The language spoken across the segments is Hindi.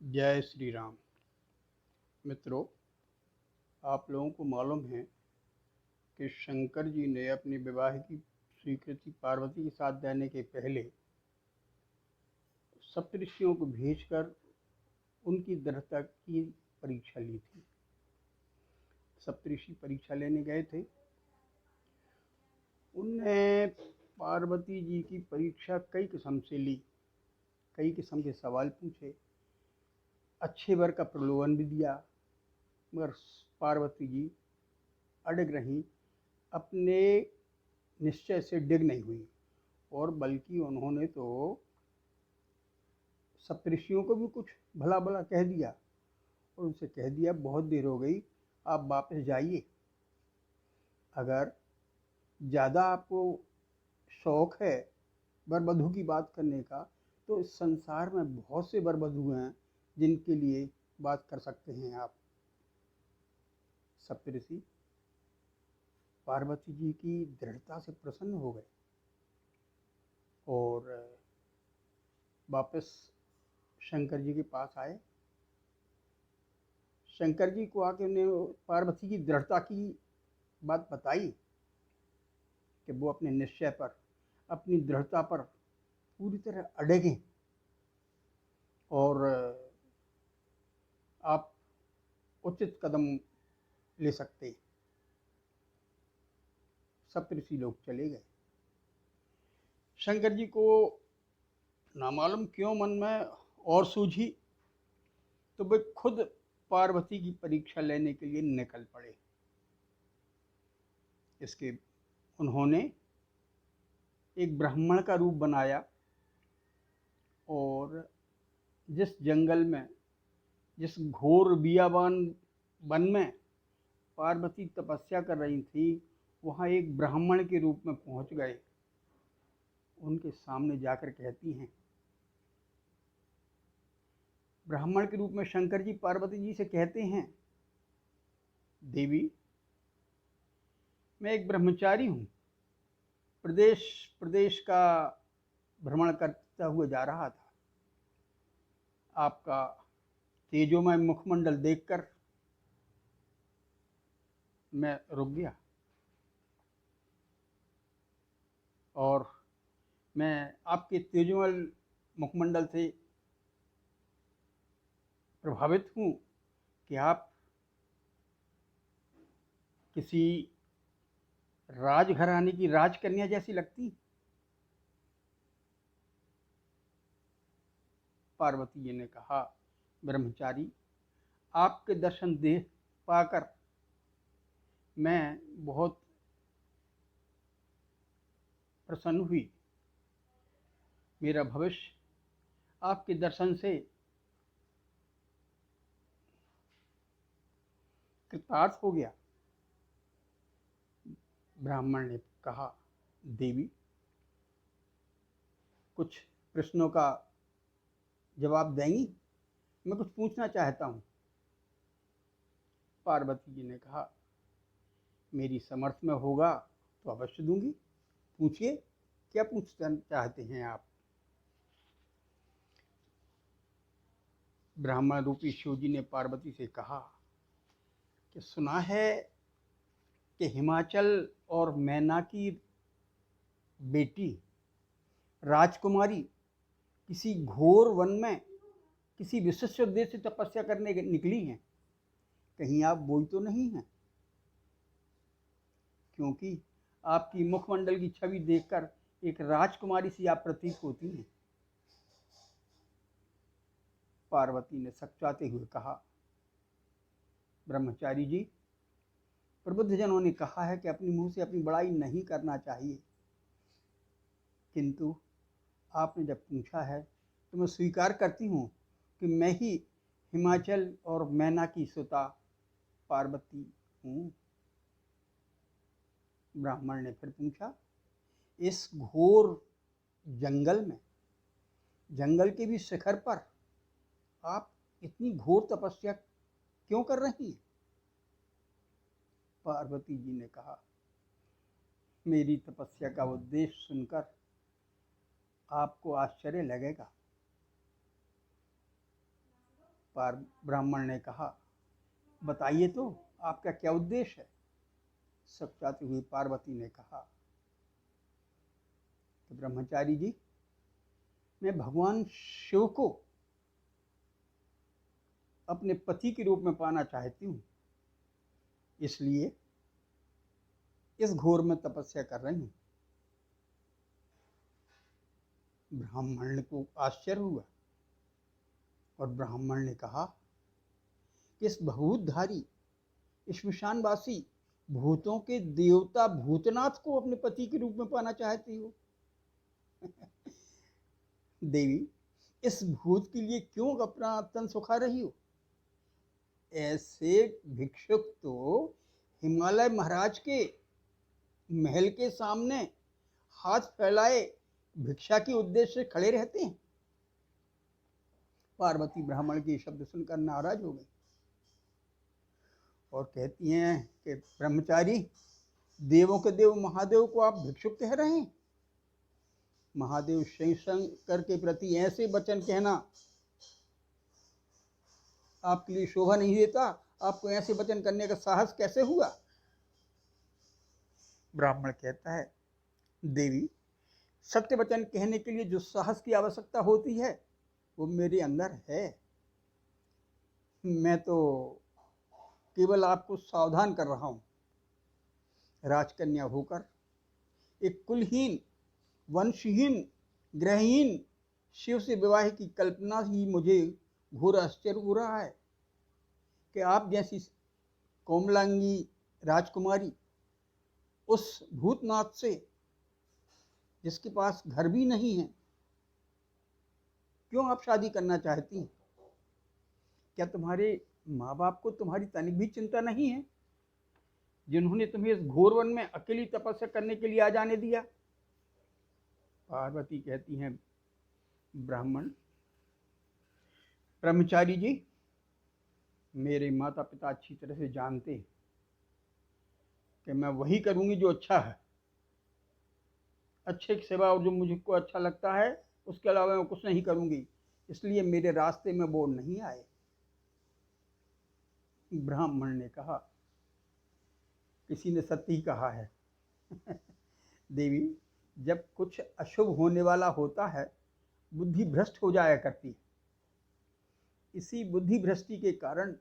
जय श्री राम। मित्रों, आप लोगों को मालूम है कि शंकर जी ने अपने विवाह की स्वीकृति पार्वती के साथ देने के पहले सप्तऋषियों को भेजकर उनकी दृढ़ता की परीक्षा ली थी। सप्तऋषि परीक्षा लेने गए थे। उनने पार्वती जी की परीक्षा कई किस्म से ली, कई किस्म के सवाल पूछे, अच्छे वर का प्रलोभन भी दिया, मगर पार्वती जी अड़ग रहीं, अपने निश्चय से डिग नहीं हुई। और बल्कि उन्होंने तो सप्तऋषियों को भी कुछ भला भला कह दिया और उनसे कह दिया, बहुत देर हो गई, आप वापस जाइए। अगर ज़्यादा आपको शौक़ है वर वधू की बात करने का, तो इस संसार में बहुत से वर वधू हैं जिनके लिए बात कर सकते हैं आप। सप्तऋषि पार्वती जी की दृढ़ता से प्रसन्न हो गए और वापस शंकर जी के पास आए। शंकर जी को आके उन्हें पार्वती की दृढ़ता की बात बताई कि वो अपने निश्चय पर, अपनी दृढ़ता पर पूरी तरह अड़ग हैं और आप उचित कदम ले सकते हैं। सप्तऋषि लोग चले गए। शंकर जी को नामालूम क्यों मन में और सूझी, तो वे खुद पार्वती की परीक्षा लेने के लिए निकल पड़े। इसके उन्होंने एक ब्राह्मण का रूप बनाया और जिस जंगल में, जिस घोर बियाबान वन में पार्वती तपस्या कर रही थी, वहाँ एक ब्राह्मण के रूप में पहुँच गए। उनके सामने जाकर कहती हैं, ब्राह्मण के रूप में शंकर जी पार्वती जी से कहते हैं, देवी, मैं एक ब्रह्मचारी हूँ, प्रदेश प्रदेश का भ्रमण करता हुआ जा रहा था। आपका तेजोमय मुखमंडल देखकर मैं रुक गया और मैं आपके तेजोमय मुखमंडल से प्रभावित हूँ कि आप किसी राजघराने की राजकन्या जैसी लगती। पार्वती जी ने कहा, ब्रह्मचारी, आपके दर्शन देख पाकर मैं बहुत प्रसन्न हुई। मेरा भविष्य आपके दर्शन से कृतार्थ हो गया। ब्राह्मण ने कहा, देवी, कुछ प्रश्नों का जवाब देंगी? मैं कुछ पूछना चाहता हूँ। पार्वती जी ने कहा, मेरी समर्थ में होगा तो अवश्य दूंगी। पूछिए, क्या पूछना चाहते हैं आप? ब्राह्मण रूपी शिव जी ने पार्वती से कहा कि सुना है कि हिमाचल और मैना की बेटी राजकुमारी किसी घोर वन में किसी विशिष्ट उद्देश्य से तपस्या करने निकली हैं। कहीं आप वही तो नहीं हैं? क्योंकि आपकी मुखमंडल की छवि देखकर एक राजकुमारी सी आप प्रतीत होती हैं। पार्वती ने सकचाते हुए कहा, ब्रह्मचारी जी, प्रबुद्धजनों ने कहा है कि अपनी मुंह से अपनी बड़ाई नहीं करना चाहिए, किंतु आपने जब पूछा है तो मैं स्वीकार करती हूँ कि मैं ही हिमाचल और मैना की सुता पार्वती हूँ। ब्राह्मण ने फिर पूछा, इस घोर जंगल में, जंगल के भी शिखर पर आप इतनी घोर तपस्या क्यों कर रही हैं? पार्वती जी ने कहा, मेरी तपस्या का उद्देश्य सुनकर आपको आश्चर्य लगेगा। ब्राह्मण ने कहा, बताइए तो आपका क्या उद्देश्य है। सकुचाती हुई पार्वती ने कहा कि ब्रह्मचारी जी, मैं भगवान शिव को अपने पति के रूप में पाना चाहती हूँ, इसलिए इस घोर में तपस्या कर रही हूँ। ब्राह्मण को आश्चर्य हुआ और ब्राह्मण ने कहा कि इस भभूतधारी, श्मशानवासी, भूतों के देवता भूतनाथ को अपने पति के रूप में पाना चाहती हो। देवी, इस भूत के लिए क्यों अपना तन सुखा रही हो। ऐसे भिक्षुक तो हिमालय महाराज के महल के सामने हाथ फैलाए भिक्षा के उद्देश्य से खड़े रहते हैं। पार्वती ब्राह्मण के शब्द सुनकर नाराज हो गई और कहती हैं कि ब्रह्मचारी, देवों के देव महादेव को आप भिक्षुक कह रहे हैं। महादेव शंकर के प्रति ऐसे वचन कहना आपके लिए शोभा नहीं देता। आपको ऐसे वचन करने का साहस कैसे हुआ। ब्राह्मण कहता है, देवी, सत्य वचन कहने के लिए जो साहस की आवश्यकता होती है वो मेरे अंदर है। मैं तो केवल आपको सावधान कर रहा हूँ। राजकन्या होकर एक कुलहीन, वंशहीन, ग्रहहीन शिव से विवाह की कल्पना ही मुझे घोर आश्चर्य हो रहा है कि आप जैसी कोमलांगी राजकुमारी उस भूतनाथ से, जिसके पास घर भी नहीं है, क्यों आप शादी करना चाहती हैं। क्या तुम्हारे माँ बाप को तुम्हारी तनिक भी चिंता नहीं है, जिन्होंने तुम्हें इस घोर वन में अकेली तपस्या करने के लिए आ जाने दिया। पार्वती कहती हैं, ब्राह्मण, ब्रह्मचारी जी, मेरे माता पिता अच्छी तरह से जानते हैं कि मैं वही करूंगी जो अच्छा है। अच्छे की सेवा और जो मुझको अच्छा लगता है उसके अलावा मैं कुछ नहीं करूंगी, इसलिए मेरे रास्ते में वो नहीं आए। ब्राह्मण ने कहा, किसी ने सत्य ही कहा है। देवी, जब कुछ अशुभ होने वाला होता है, बुद्धि भ्रष्ट हो जाया करती है। इसी बुद्धि भ्रष्टि के कारण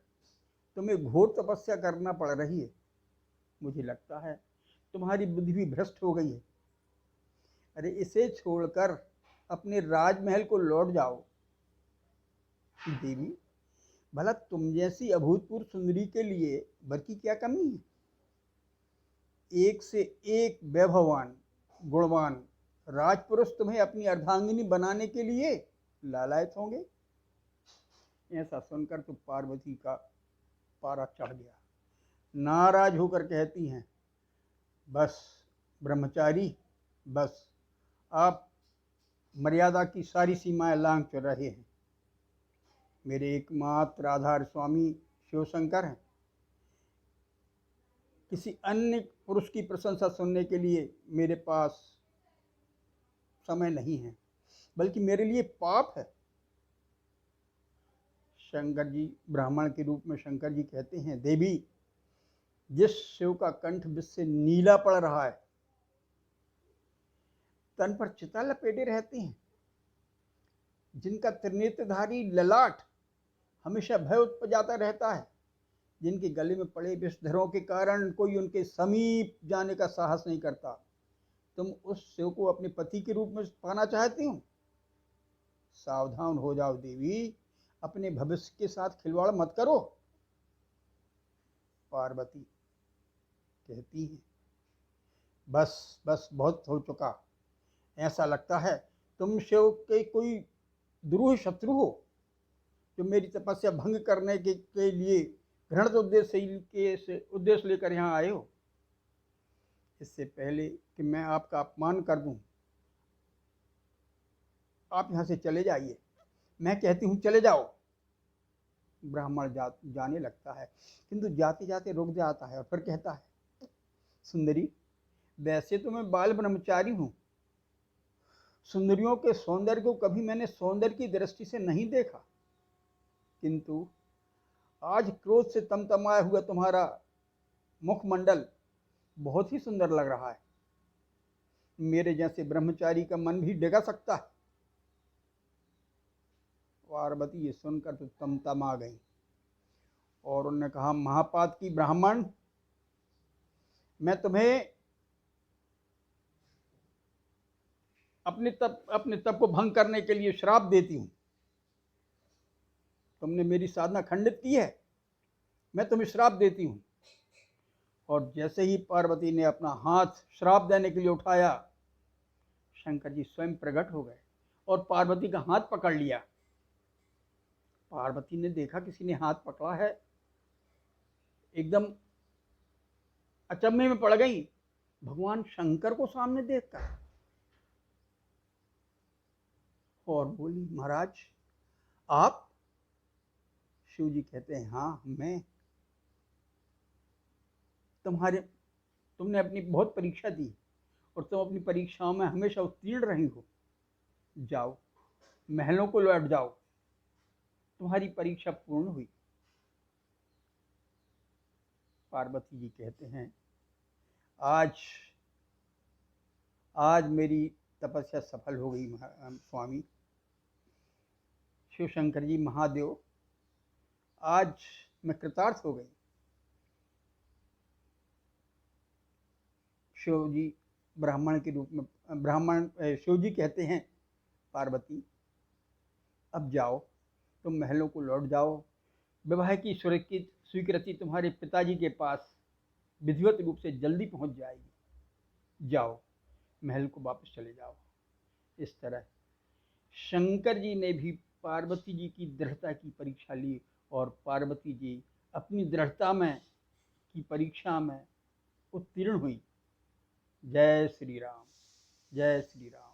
तुम्हें घोर तपस्या करना पड़ रही है। मुझे लगता है तुम्हारी बुद्धि भी भ्रष्ट हो गई है। अरे इसे छोड़कर अपने राजमहल को लौट जाओ। देवी, भला तुम जैसी अभूतपूर्व सुंदरी के लिए वर की क्या कमी है। एक से एक वैभववान, गुणवान राजपुरुष तुम्हें अपनी अर्धांगिनी बनाने के लिए लालायित होंगे। ऐसा सुनकर तो पार्वती का पारा चढ़ गया। नाराज होकर कहती हैं, बस ब्रह्मचारी, बस आप मर्यादा की सारी सीमाएं लांघ चुक रहे हैं। मेरे एकमात्र आधार स्वामी शिवशंकर हैं। किसी अन्य पुरुष की प्रशंसा सुनने के लिए मेरे पास समय नहीं है, बल्कि मेरे लिए पाप है। शंकर जी, ब्राह्मण के रूप में शंकर जी कहते हैं, देवी, जिस शिव का कंठ विष से नीला पड़ रहा है, तन पर चिता लपेटे रहते हैं, जिनका त्रिनेत्रधारी ललाट हमेशा भय उत्पजाता रहता है, जिनके गले में पड़े विषधरों के कारण कोई उनके समीप जाने का साहस नहीं करता, तुम उस शिव को अपने पति के रूप में पाना चाहती हो। सावधान हो जाओ देवी, अपने भविष्य के साथ खिलवाड़ मत करो। पार्वती कहती है, बस बस बहुत हो चुका। ऐसा लगता है तुम शिव के कोई द्रोही शत्रु हो, जो मेरी तपस्या भंग करने के लिए घृणित उद्देश्य लेकर यहाँ आए हो। इससे पहले कि मैं आपका अपमान कर दूं, आप यहाँ से चले जाइए। मैं कहती हूँ चले जाओ। ब्राह्मण जाने लगता है, किंतु जाते जाते रुक जाता है और फिर कहता है, सुंदरी, वैसे तो मैं बाल ब्रह्मचारी हूँ। सुंदरियों के सौंदर्य को कभी मैंने सौंदर्य की दृष्टि से नहीं देखा, किंतु आज क्रोध से तमतमाया हुआ तुम्हारा मुखमंडल बहुत ही सुंदर लग रहा है। मेरे जैसे ब्रह्मचारी का मन भी डिगा सकता है। पार्वती ये सुनकर तो तमतमा गई और उन्होंने कहा, महापात की ब्राह्मण, मैं तुम्हें अपने तप को भंग करने के लिए श्राप देती हूं। तुमने मेरी साधना खंडित की है, मैं तुम्हें श्राप देती हूं। और जैसे ही पार्वती ने अपना हाथ श्राप देने के लिए उठाया, शंकर जी स्वयं प्रकट हो गए और पार्वती का हाथ पकड़ लिया। पार्वती ने देखा किसी ने हाथ पकड़ा है, एकदम अचंभे में पड़ गई भगवान शंकर को सामने देखकर, और बोली, महाराज आप? शिव जी कहते हैं, हाँ मैं। तुमने अपनी बहुत परीक्षा दी और तुम अपनी परीक्षाओं में हमेशा उत्तीर्ण रही हो। जाओ, महलों को लौट जाओ, तुम्हारी परीक्षा पूर्ण हुई। पार्वती जी कहते हैं, आज मेरी तपस्या सफल हो गई स्वामी। शिव शंकर जी, महादेव, आज मैं कृतार्थ हो गई। शिव जी ब्राह्मण के रूप में शिव जी कहते हैं, पार्वती अब जाओ, तुम महलों को लौट जाओ। विवाह की स्वीकृति तुम्हारे पिताजी के पास विधिवत रूप से जल्दी पहुंच जाएगी। जाओ, महल को वापस चले जाओ। इस तरह शंकर जी ने भी पार्वती जी की दृढ़ता की परीक्षा ली और पार्वती जी अपनी दृढ़ता में की परीक्षा में उत्तीर्ण हुई। जय श्री राम, जय श्री राम।